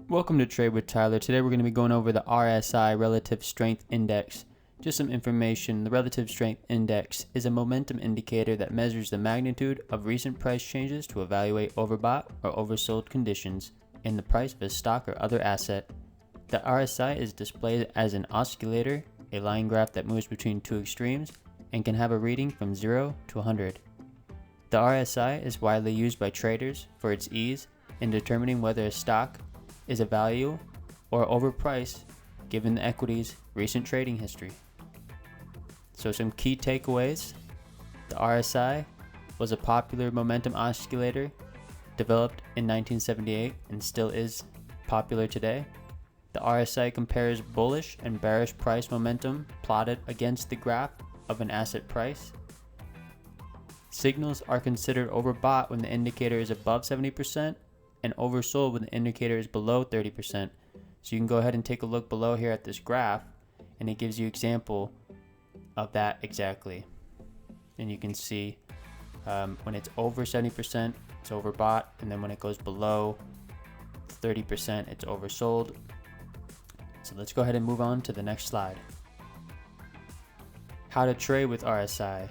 Welcome to Trade with Tyler. Today we're going to be going over the RSI, Relative Strength Index. Just some information. The Relative Strength Index is a momentum indicator that measures the magnitude of recent price changes to evaluate overbought or oversold conditions in the price of a stock or other asset. The RSI is displayed as an oscillator, a line graph that moves between two extremes and can have a reading from 0 to 100. The RSI is widely used by traders for its ease in determining whether a stock is a value or overpriced given the equity's recent trading history. So some key takeaways. The RSI was a popular momentum oscillator developed in 1978 and still is popular today. The RSI compares bullish and bearish price momentum plotted against the graph of an asset price. Signals are considered overbought when the indicator is above 70% and oversold when the indicator is below 30%. So you can go ahead and take a look below here at this graph and it gives you example of that exactly. And you can see when it's over 70% it's overbought, and then when it goes below 30% it's oversold. So let's go ahead and move on to the next slide. How to trade with RSI.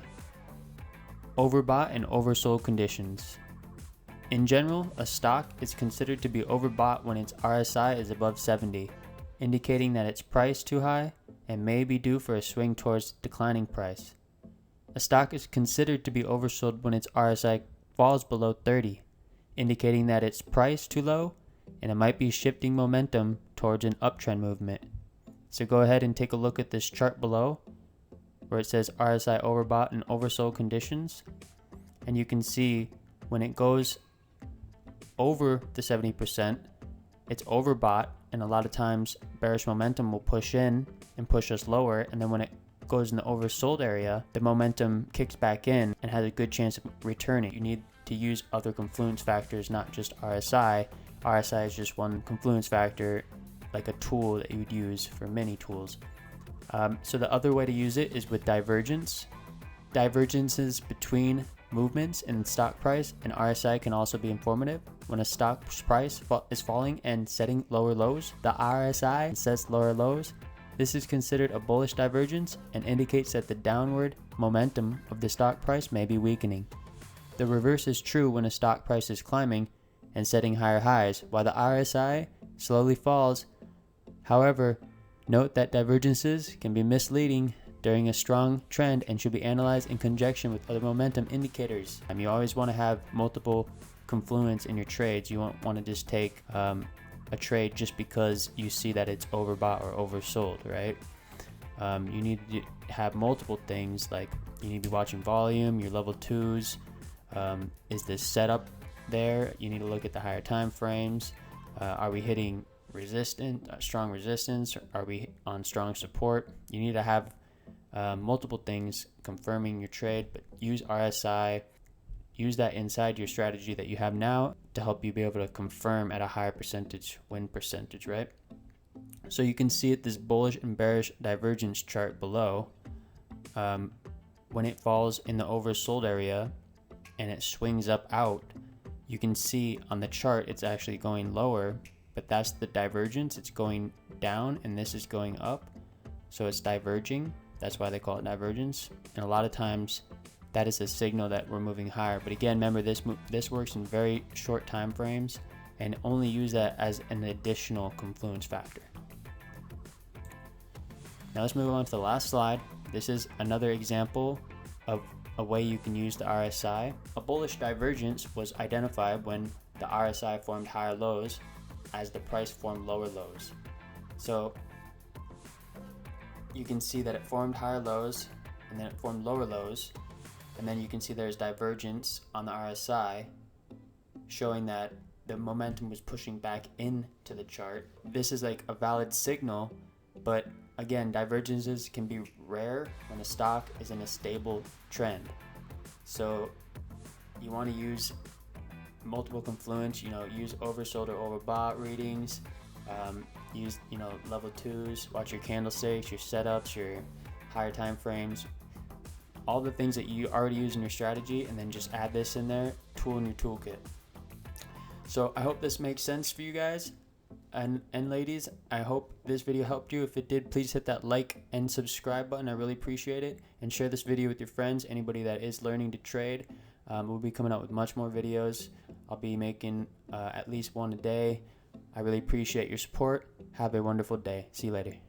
Overbought and oversold conditions. In general, a stock is considered to be overbought when its RSI is above 70, indicating that it's priced too high and may be due for a swing towards declining price. A stock is considered to be oversold when its RSI falls below 30, indicating that it's priced too low and it might be shifting momentum towards an uptrend movement. So go ahead and take a look at this chart below where it says RSI overbought and oversold conditions, and you can see when it goes over the 70%, it's overbought, and a lot of times bearish momentum will push in and push us lower, and then when it goes in the oversold area, the momentum kicks back in and has a good chance of returning. You need to use other confluence factors, not just RSI. RSI is just one confluence factor, like a tool that you would use for many tools. So the other way to use it is with divergence. Divergences between movements in stock price and RSI can also be informative. When a stock's price is falling and setting lower lows, the RSI sets lower lows. This is considered a bullish divergence and indicates that the downward momentum of the stock price may be weakening. The reverse is true when a stock price is climbing and setting higher highs, while the RSI slowly falls. However, note that divergences can be misleading during a strong trend and should be analyzed in conjunction with other momentum indicators. You always want to have multiple confluence in your trades. You won't want to just take a trade just because you see that it's overbought or oversold, right? You need to have multiple things, like you need to be watching volume, your level 2s. Is this setup there? You need to look at the higher time frames. Are we hitting strong resistance? Are we on strong support? You need to have multiple things confirming your trade, but use RSI. Use that inside your strategy that you have now to help you be able to confirm at a higher win percentage, right? So you can see this bullish and bearish divergence chart below. When it falls in the oversold area and it swings up out, you can see on the chart it's actually going lower, but that's the divergence. It's going down and this is going up, so it's diverging. That's why they call it divergence. And a lot of times that is a signal that we're moving higher. But again, remember this works in very short time frames, and only use that as an additional confluence factor. Now let's move on to the last slide. This is another example of a way you can use the RSI. A bullish divergence was identified when the RSI formed higher lows as the price formed lower lows. So you can see that it formed higher lows and then it formed lower lows, and then you can see there's divergence on the RSI showing that the momentum was pushing back into the chart. This is like a valid signal, but again, divergences can be rare when a stock is in a stable trend. So you want to use multiple confluence, use oversold or overbought readings, use level 2s, watch your candlesticks, your setups, your higher time frames, all the things that you already use in your strategy, and then just add this in there, tool in your toolkit. So I hope this makes sense for you guys. And ladies, I hope this video helped you. If it did, please hit that like and subscribe button. I really appreciate it. And share this video with your friends, anybody that is learning to trade. We'll be coming out with much more videos. I'll be making at least one a day. I really appreciate your support. Have a wonderful day. See you later.